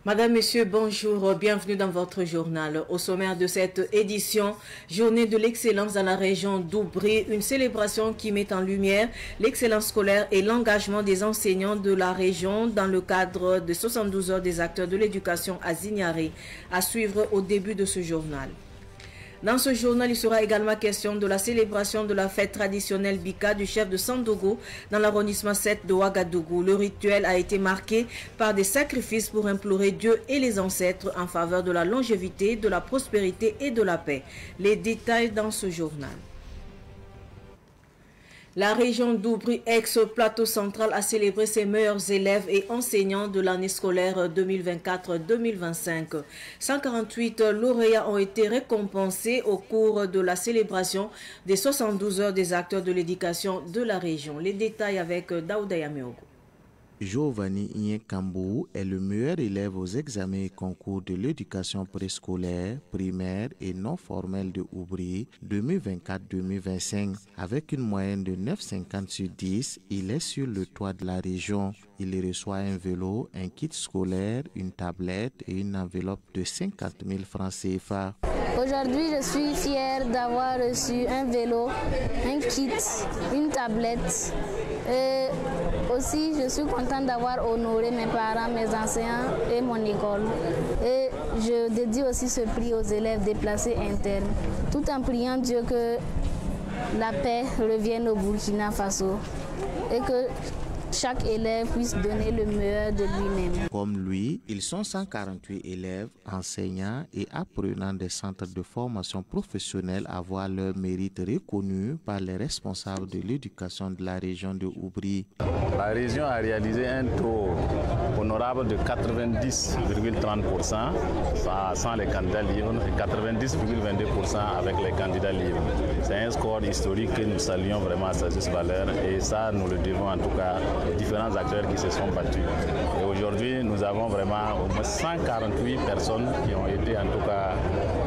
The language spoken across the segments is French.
Madame, Monsieur, bonjour, bienvenue dans votre journal. Au sommaire de cette édition, journée de l'excellence dans la région d'Oubri, une célébration qui met en lumière l'excellence scolaire et l'engagement des enseignants de la région dans le cadre de 72 heures des acteurs de l'éducation à Zignaré, à suivre au début de ce journal. Dans ce journal, il sera également question de la célébration de la fête traditionnelle Bika du chef de Sandogo dans l'arrondissement 7 de Ouagadougou. Le rituel a été marqué par des sacrifices pour implorer Dieu et les ancêtres en faveur de la longévité, de la prospérité et de la paix. Les détails dans ce journal. La région d'Oubri, ex-plateau central, a célébré ses meilleurs élèves et enseignants de l'année scolaire 2024-2025. 148 lauréats ont été récompensés au cours de la célébration des 72 heures des acteurs de l'éducation de la région. Les détails avec Daouda Yameogo. Giovanni Inyekambou est le meilleur élève aux examens et concours de l'éducation préscolaire, primaire et non formelle de Oubri 2024-2025. Avec une moyenne de 9,50 sur 10, il est sur le toit de la région. Il reçoit un vélo, un kit scolaire, une tablette et une enveloppe de 50 000 francs CFA. Aujourd'hui, je suis fière d'avoir reçu un vélo, un kit, une tablette. Et aussi, je suis contente d'avoir honoré mes parents, mes enseignants et mon école. Et je dédie aussi ce prix aux élèves déplacés internes, tout en priant Dieu que la paix revienne au Burkina Faso et que chaque élève puisse donner le meilleur de lui-même. Comme lui, ils sont 148 élèves, enseignants et apprenants des centres de formation professionnelle à voir leur mérite reconnu par les responsables de l'éducation de la région de Oubri. La région a réalisé un taux honorable de 90,30% sans les candidats libres et 90,22% avec les candidats libres. C'est un score historique que nous saluons vraiment à sa juste valeur et ça nous le devons en tout cas aux différents acteurs qui se sont battus. Et aujourd'hui, nous avons vraiment au moins 148 personnes qui ont été en tout cas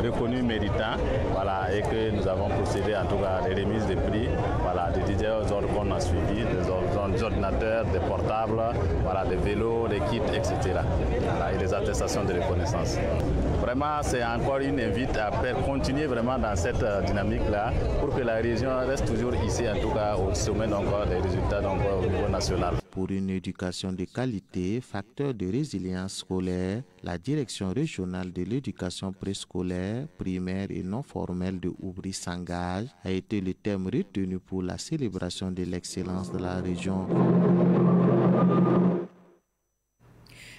reconnues méritants, voilà, et que nous avons procédé en tout cas à des remises de prix, voilà, des divers ordres qu'on a suivis, des ordinateurs, des portables, voilà, des vélos, des kits, etc. Voilà, et des attestations de reconnaissance. Vraiment, c'est encore une invite à continuer vraiment dans cette dynamique-là pour que la région reste toujours ici, en tout cas au sommet donc, des résultats donc, au niveau national. Pour une éducation de qualité, facteur de résilience scolaire, la direction régionale de l'éducation préscolaire, primaire et non formelle de Oubri s'engage a été le thème retenu pour la célébration de l'excellence de la région.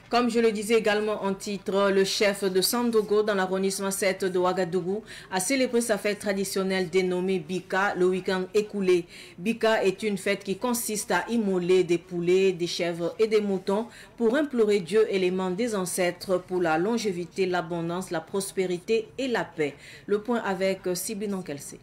Comme je le disais également en titre, le chef de Sandogo dans l'arrondissement 7 de Ouagadougou a célébré sa fête traditionnelle dénommée Bika le week-end écoulé. Bika est une fête qui consiste à immoler des poulets, des chèvres et des moutons pour implorer Dieu et les mains des ancêtres pour la longévité, l'abondance, la prospérité et la paix. Le point avec Sibinon Kelsey.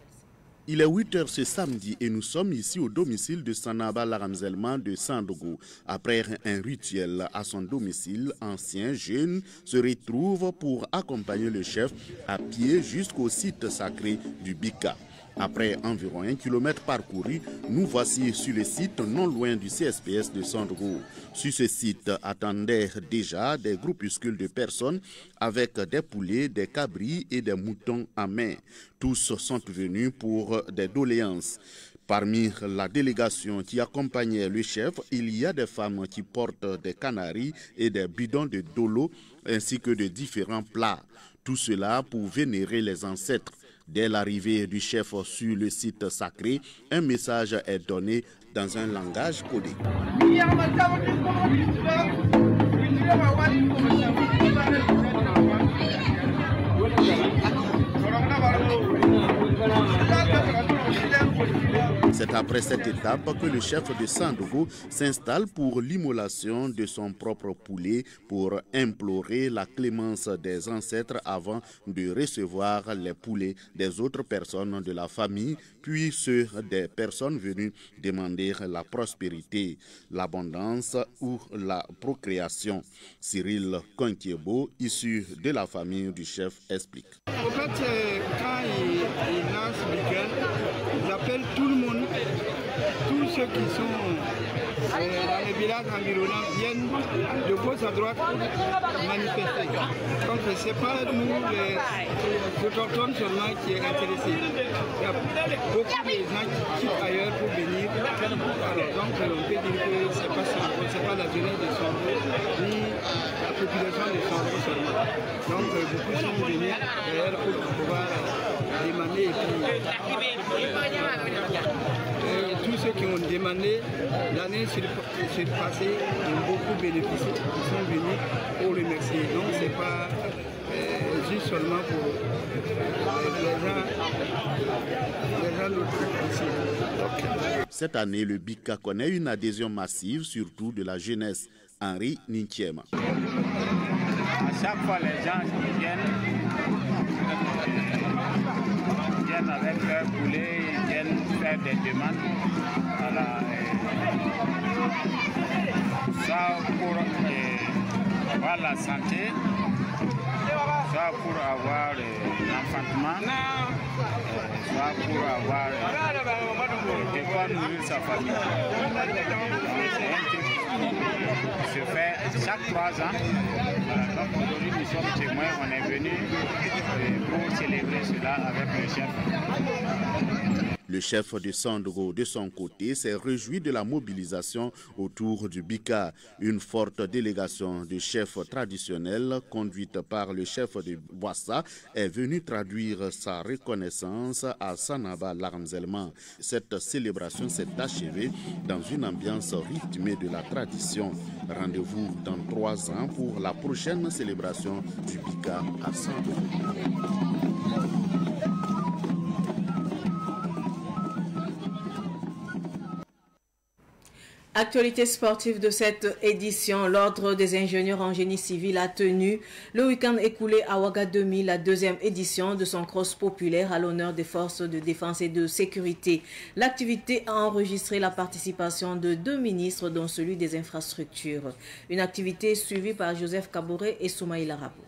Il est 8 h ce samedi et nous sommes ici au domicile de Sanaba Laramzelman de Sandogo. Après un rituel à son domicile, anciens jeunes se retrouvent pour accompagner le chef à pied jusqu'au site sacré du Bika. Après environ 1 kilomètre parcouru, nous voici sur le site non loin du CSPS de Sandogo. Sur ce site attendaient déjà des groupuscules de personnes avec des poulets, des cabris et des moutons à main. Tous sont venus pour des doléances. Parmi la délégation qui accompagnait le chef, il y a des femmes qui portent des canaris et des bidons de dolo ainsi que de différents plats. Tout cela pour vénérer les ancêtres. Dès l'arrivée du chef sur le site sacré, un message est donné dans un langage codé. C'est après cette étape que le chef de Sandougou s'installe pour l'immolation de son propre poulet pour implorer la clémence des ancêtres avant de recevoir les poulets des autres personnes de la famille, puis ceux des personnes venues demander la prospérité, l'abondance ou la procréation. Cyril Kontiebo, issu de la famille du chef, explique. En fait, quand il lance Bika, ils appellent tout le monde, tous ceux qui sont dans les villages environnants viennent de gauche à droite manifester. Donc ce n'est pas nous les autochtones seulement qui est intéressé. Il y a beaucoup de gens qui quittent ailleurs pour venir. Alors, donc on peut dire que ce n'est pas la jeunesse de Sandro ni la population de Sandro seulement. Donc beaucoup sont venus d'ailleurs pour pouvoir demander et tous ceux qui ont demandé l'année surpassée ont beaucoup bénéficié, ils sont venus pour remercier. Donc ce n'est pas juste seulement pour les gens d'autres ici. Okay. Cette année, le Bika connaît une adhésion massive, surtout de la jeunesse. Henri Nintiema. À chaque fois, les gens viennent avec leur poulet, ils viennent faire des demandes. Voilà, soit pour avoir la santé, soit pour avoir l'enfantement, soit pour avoir de quoi nourrir sa famille. Se fait chaque 3 ans. Voilà, donc aujourd'hui nous sommes témoins, on est venus pour célébrer cela avec le chef. Le chef de Sandougou, de son côté, s'est réjoui de la mobilisation autour du Bika. Une forte délégation de chefs traditionnels, conduite par le chef de Boissa, est venue traduire sa reconnaissance à Sanaba Laramzelman. Cette célébration s'est achevée dans une ambiance rythmée de la tradition. Rendez-vous dans 3 ans pour la prochaine célébration du Bika à Sandougou. Actualité sportive de cette édition, l'Ordre des ingénieurs en génie civil a tenu le week-end écoulé à Ouaga 2000, la 2e édition de son cross populaire à l'honneur des forces de défense et de sécurité. L'activité a enregistré la participation de 2 ministres, dont celui des infrastructures. Une activité suivie par Joseph Kaboré et Soumaïla Rabou.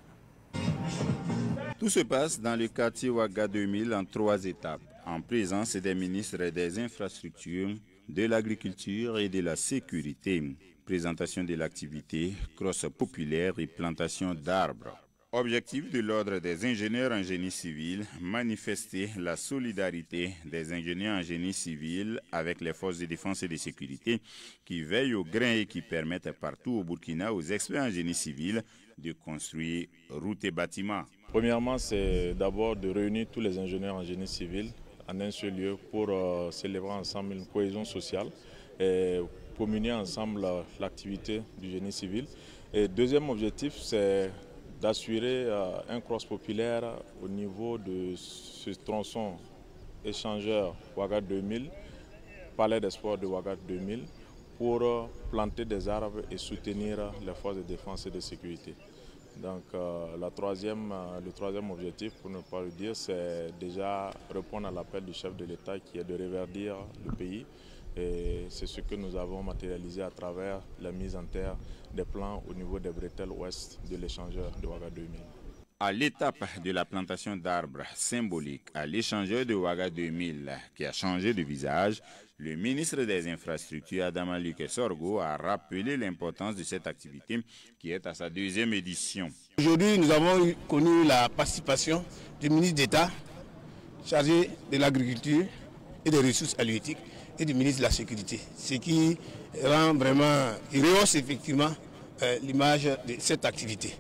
Tout se passe dans le quartier Ouaga 2000 en 3 étapes, en présence des ministres des infrastructures, de l'agriculture et de la sécurité. Présentation de l'activité, cross populaire et plantation d'arbres. Objectif de l'Ordre des ingénieurs en génie civil, manifester la solidarité des ingénieurs en génie civil avec les forces de défense et de sécurité qui veillent au grain et qui permettent partout au Burkina aux experts en génie civil de construire routes et bâtiments. Premièrement, c'est d'abord de réunir tous les ingénieurs en génie civil en un seul lieu pour célébrer ensemble une cohésion sociale et pour mener ensemble l'activité du génie civil. Et deuxième objectif, c'est d'assurer un cross populaire au niveau de ce tronçon échangeur Ouaga 2000, Palais des Sports de Ouaga 2000, pour planter des arbres et soutenir les forces de défense et de sécurité. Donc le troisième objectif, pour ne pas le dire, c'est déjà répondre à l'appel du chef de l'État qui est de reverdir le pays. Et c'est ce que nous avons matérialisé à travers la mise en terre des plans au niveau des bretelles ouest de l'échangeur de Ouaga 2000. À l'étape de la plantation d'arbres symbolique à l'échangeur de Ouaga 2000 qui a changé de visage, le ministre des Infrastructures, Adama Luke Sorgo, a rappelé l'importance de cette activité qui est à sa 2e édition. Aujourd'hui, nous avons connu la participation du ministre d'État chargé de l'agriculture et des ressources halieutiques et du ministre de la Sécurité, ce qui rend vraiment, il rehausse effectivement l'image de cette activité.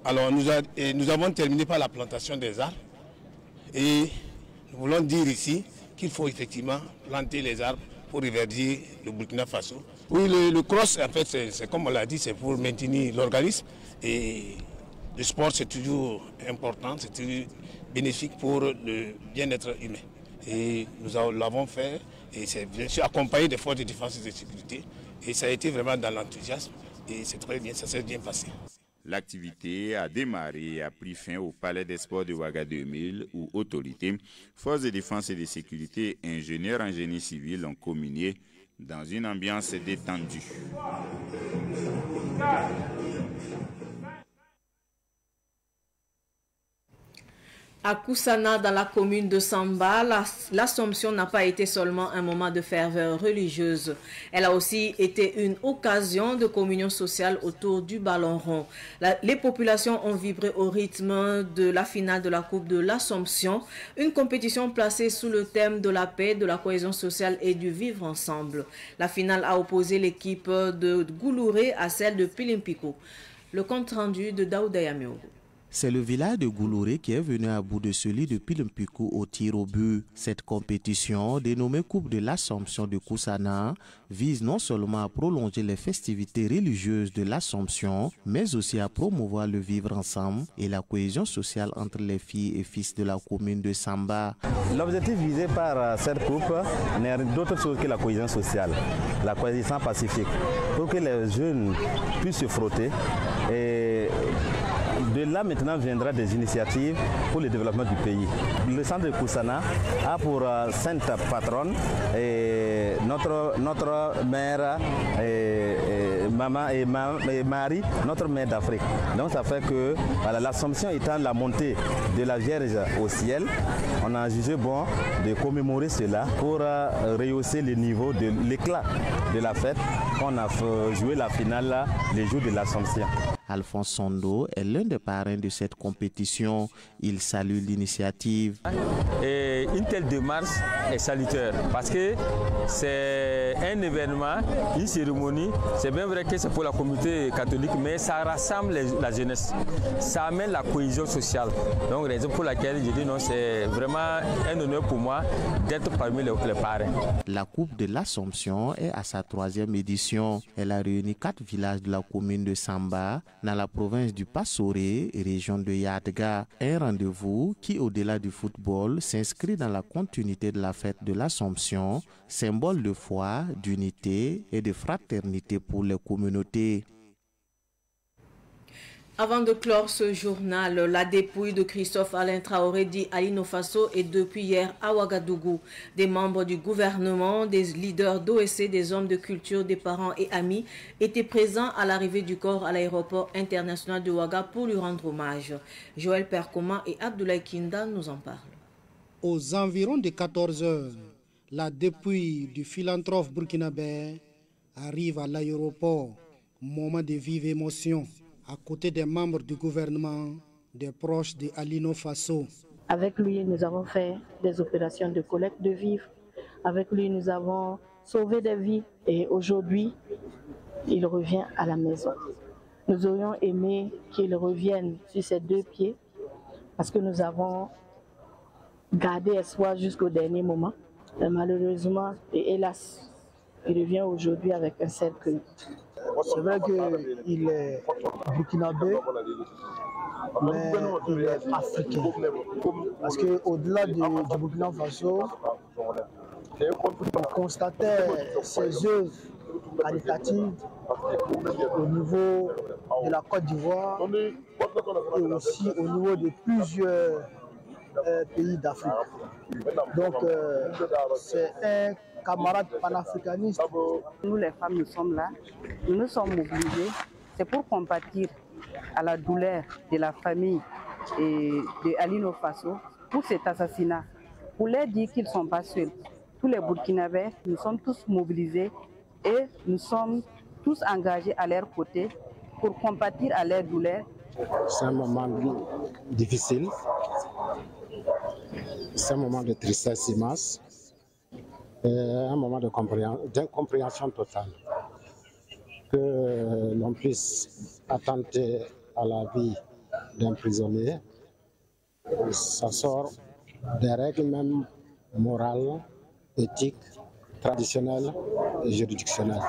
Alors nous avons terminé par la plantation des arbres et nous voulons dire ici qu'il faut effectivement planter les arbres pour reverdir le Burkina Faso. Oui, le cross, en fait, c'est comme on l'a dit, c'est pour maintenir l'organisme et le sport, c'est toujours important, c'est toujours bénéfique pour le bien-être humain. Et nous l'avons fait Et c'est bien sûr accompagné des forces de défense et de sécurité. Et ça a été vraiment dans l'enthousiasme. Et c'est très bien, ça s'est bien passé. L'activité a démarré et a pris fin au Palais des Sports de Ouaga 2000 où autorités, forces de défense et de sécurité, ingénieurs en génie civil ont communié dans une ambiance détendue. À Koussana, dans la commune de Samba, l'Assomption n'a pas été seulement un moment de ferveur religieuse. Elle a aussi été une occasion de communion sociale autour du ballon rond. Les populations ont vibré au rythme de la finale de la Coupe de l'Assomption, une compétition placée sous le thème de la paix, de la cohésion sociale et du vivre ensemble. La finale a opposé l'équipe de Goulouré à celle de Pilimpico. Le compte rendu de Daouda Yameogo. C'est le village de Goulouré qui est venu à bout de celui de Pilimpico au tir au but. Cette compétition, dénommée Coupe de l'Assomption de Koussana, vise non seulement à prolonger les festivités religieuses de l'Assomption, mais aussi à promouvoir le vivre ensemble et la cohésion sociale entre les filles et fils de la commune de Samba. L'objectif visé par cette coupe n'est d'autre chose que la cohésion sociale, la cohésion pacifique, pour que les jeunes puissent se frotter. Et de là maintenant viendra des initiatives pour le développement du pays. Le centre de Koussana a pour sainte patronne notre mère maman et Marie, notre mère d'Afrique. Donc ça fait que voilà, l'Assomption étant la montée de la Vierge au ciel, on a jugé bon de commémorer cela pour rehausser le niveau de l'éclat de la fête qu'on a joué la finale les jours de l'Assomption. Alphonse Sondo est l'un des parrains de cette compétition. Il salue l'initiative. Et une telle démarche est salutaire parce que c'est un événement, une cérémonie. C'est bien vrai que c'est pour la communauté catholique, mais ça rassemble la jeunesse. Ça amène la cohésion sociale. Donc, raison pour laquelle je dis non, c'est vraiment un honneur pour moi d'être parmi les parrains. La Coupe de l'Assomption est à sa 3e édition. Elle a réuni 4 villages de la commune de Samba, dans la province du Passoré, région de Yadga. Un rendez-vous qui, au-delà du football, s'inscrit dans la continuité de la fête de l'Assomption, symbole de foi, d'unité et de fraternité pour les communautés. Avant de clore ce journal, la dépouille de Christophe Alain Traoré dit à Burkina Faso est depuis hier à Ouagadougou. Des membres du gouvernement, des leaders d'OSC, des hommes de culture, des parents et amis étaient présents à l'arrivée du corps à l'aéroport international de Ouaga pour lui rendre hommage. Joël Perkoma et Abdoulaye Kinda nous en parlent. Aux environs de 14 heures, la dépouille du philanthrope burkinabé arrive à l'aéroport, moment de vive émotion. À côté des membres du gouvernement, des proches de Alino Faso. Avec lui, nous avons fait des opérations de collecte de vivres. Avec lui, nous avons sauvé des vies. Et aujourd'hui, il revient à la maison. Nous aurions aimé qu'il revienne sur ses 2 pieds parce que nous avons gardé espoir jusqu'au dernier moment. Et malheureusement, et hélas, il revient aujourd'hui avec un cercle. C'est vrai qu'il est burkinabé, mais il est africain. Parce qu'au-delà du Burkina Faso, on constatait ses œuvres caritatives au niveau de la Côte d'Ivoire et aussi au niveau de plusieurs pays d'Afrique. Donc c'est un camarade panafricaniste. Nous les femmes, nous sommes là, nous nous sommes mobilisés. C'est pour compatir à la douleur de la famille et de Alino Faso pour cet assassinat, pour leur dire qu'ils ne sont pas seuls. Tous les Burkinabés, nous sommes tous mobilisés et nous sommes tous engagés à leur côté pour compatir à leur douleur. C'est un moment difficile, c'est un moment de tristesse immense. Un moment d'incompréhension totale. Que l'on puisse attenter à la vie d'un prisonnier, ça sort des règles même morales, éthiques, traditionnelles et juridictionnelles.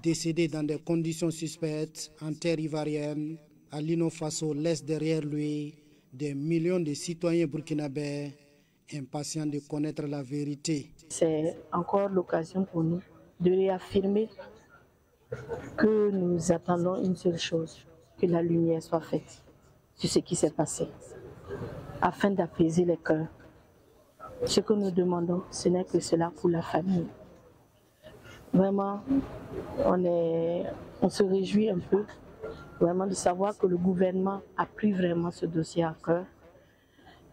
Décédé dans des conditions suspectes en terre ivoirienne, Alino Faso laisse derrière lui des millions de citoyens burkinabés Impatient de connaître la vérité. C'est encore l'occasion pour nous de réaffirmer que nous attendons une seule chose, que la lumière soit faite sur ce qui s'est passé, afin d'apaiser les cœurs. Ce que nous demandons, ce n'est que cela pour la famille. Vraiment, on se réjouit un peu vraiment de savoir que le gouvernement a pris vraiment ce dossier à cœur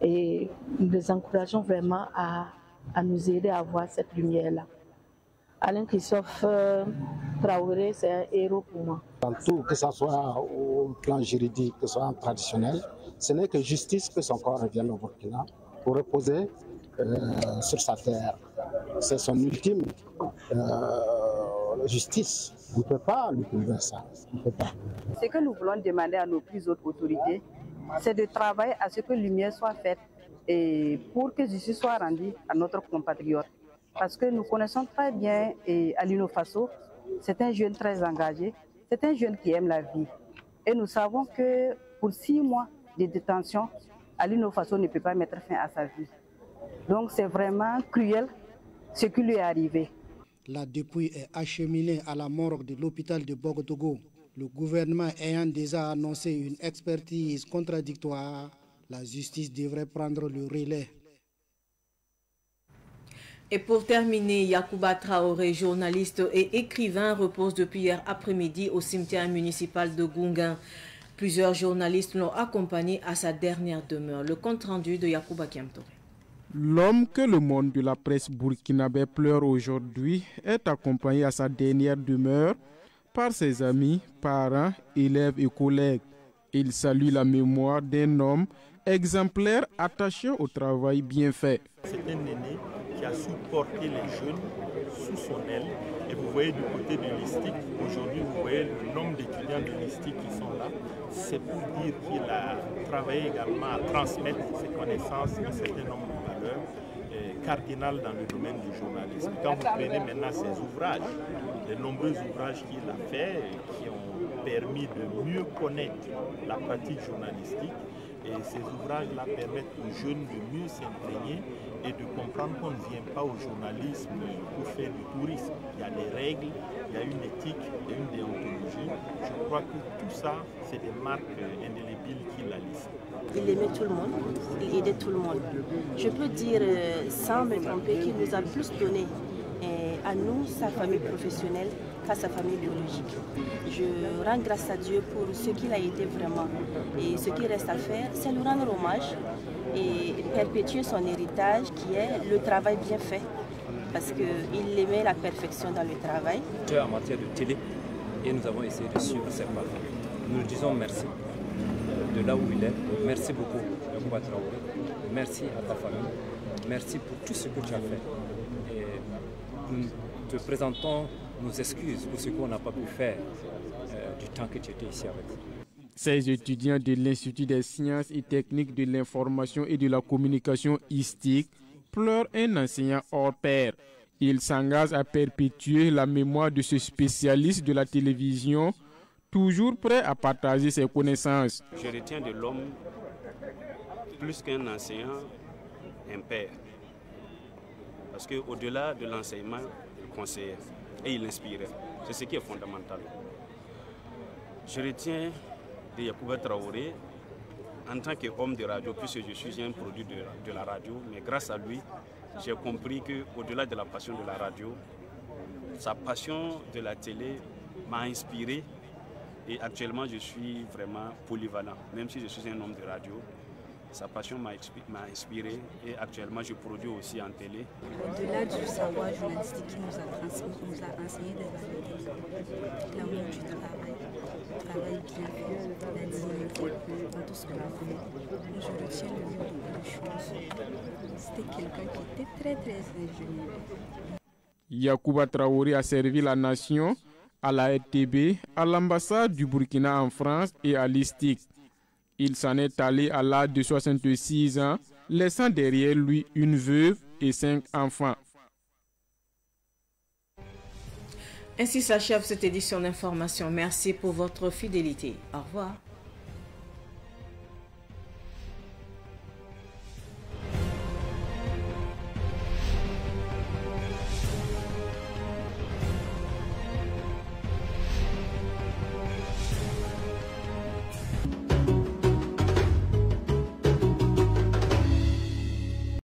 et nous les encourageons vraiment à nous aider à voir cette lumière-là. Alain Christophe Traoré, c'est un héros pour moi. Dans tout, que ce soit au plan juridique, que ce soit traditionnel, ce n'est que justice que son corps revienne au Burkina pour reposer sur sa terre. C'est son ultime justice. On ne peut pas lui prouver ça. On peut pas. Ce que nous voulons demander à nos plus hautes autorités, c'est de travailler à ce que lumière soit faite et pour que justice soit rendue à notre compatriote. Parce que nous connaissons très bien Alino Faso, c'est un jeune très engagé, c'est un jeune qui aime la vie. Et nous savons que pour 6 mois de détention, Alino Faso ne peut pas mettre fin à sa vie. Donc c'est vraiment cruel ce qui lui est arrivé. La dépouille est acheminée à la morgue de l'hôpital de Bogotogo. Le gouvernement ayant déjà annoncé une expertise contradictoire, la justice devrait prendre le relais. Et pour terminer, Yacouba Traoré, journaliste et écrivain, repose depuis hier après-midi au cimetière municipal de Gounguin. Plusieurs journalistes l'ont accompagné à sa dernière demeure. Le compte-rendu de Yacouba Kiamtore. L'homme que le monde de la presse burkinabé pleure aujourd'hui est accompagné à sa dernière demeure par ses amis, parents, élèves et collègues. Il salue la mémoire d'un homme exemplaire attaché au travail bien fait. C'est un aîné qui a su porter les jeunes sous son aile. Et vous voyez du côté de l'ISTIC, aujourd'hui vous voyez le nombre d'étudiants de l'ISTIC qui sont là. C'est pour dire qu'il a travaillé également à transmettre ses connaissances, un certain nombre de valeurs cardinales dans le domaine du journalisme. Quand vous prenez maintenant ses ouvrages, les nombreux ouvrages qu'il a faits, qui ont permis de mieux connaître la pratique journalistique, et ces ouvrages-là permettent aux jeunes de mieux s'imprégner et de comprendre qu'on ne vient pas au journalisme pour faire du tourisme. Il y a des règles, il y a une éthique, il y a une déontologie. Je crois que tout ça, c'est des marques indélébiles qu'il a laissées. Il aimait tout le monde, il aidait tout le monde. Je peux dire, sans me tromper, qu'il nous a plus donné à nous, sa famille professionnelle, qu'à sa famille biologique. Je rends grâce à Dieu pour ce qu'il a été vraiment. Et ce qui reste à faire, c'est lui rendre hommage et perpétuer son héritage qui est le travail bien fait. Parce qu'il aimait la perfection dans le travail. En matière de télé, et nous avons essayé de suivre ses pas. Nous lui disons merci de là où il est. Merci beaucoup, Yacouba Traoré. Merci à ta famille. Merci pour tout ce que tu as fait. Et nous te présentons nos excuses pour ce qu'on n'a pas pu faire du temps que tu étais ici avec nous. Ces étudiants de l'Institut des sciences et techniques de l'information et de la communication ISTIC pleurent un enseignant hors pair. Ils s'engagent à perpétuer la mémoire de ce spécialiste de la télévision, toujours prêt à partager ses connaissances. Je retiens de l'homme, plus qu'un enseignant, un père. Parce qu'au-delà de l'enseignement, il conseillait et il inspirait. C'est ce qui est fondamental. Je retiens de Yacouba Traoré en tant qu'homme de radio, puisque je suis un produit de la radio, mais grâce à lui, j'ai compris qu'au-delà de la passion de la radio, sa passion de la télé m'a inspiré et actuellement je suis vraiment polyvalent. Même si je suis un homme de radio, sa passion m'a inspiré et actuellement je produis aussi en télé. Au-delà du savoir journalistique qu'il nous a transmis, il nous a enseigné des valeurs, l'amour du travail bien fait, la dignité dans tout ce qu'on a fait. Je retiens le mot de deux choses. C'était quelqu'un qui était très ingénieux. Yacouba Traoré a servi la nation à la RTB, à l'ambassade du Burkina en France et à l'ISTIC. Il s'en est allé à l'âge de 66 ans, laissant derrière lui une veuve et 5 enfants. Ainsi s'achève cette édition d'information. Merci pour votre fidélité. Au revoir.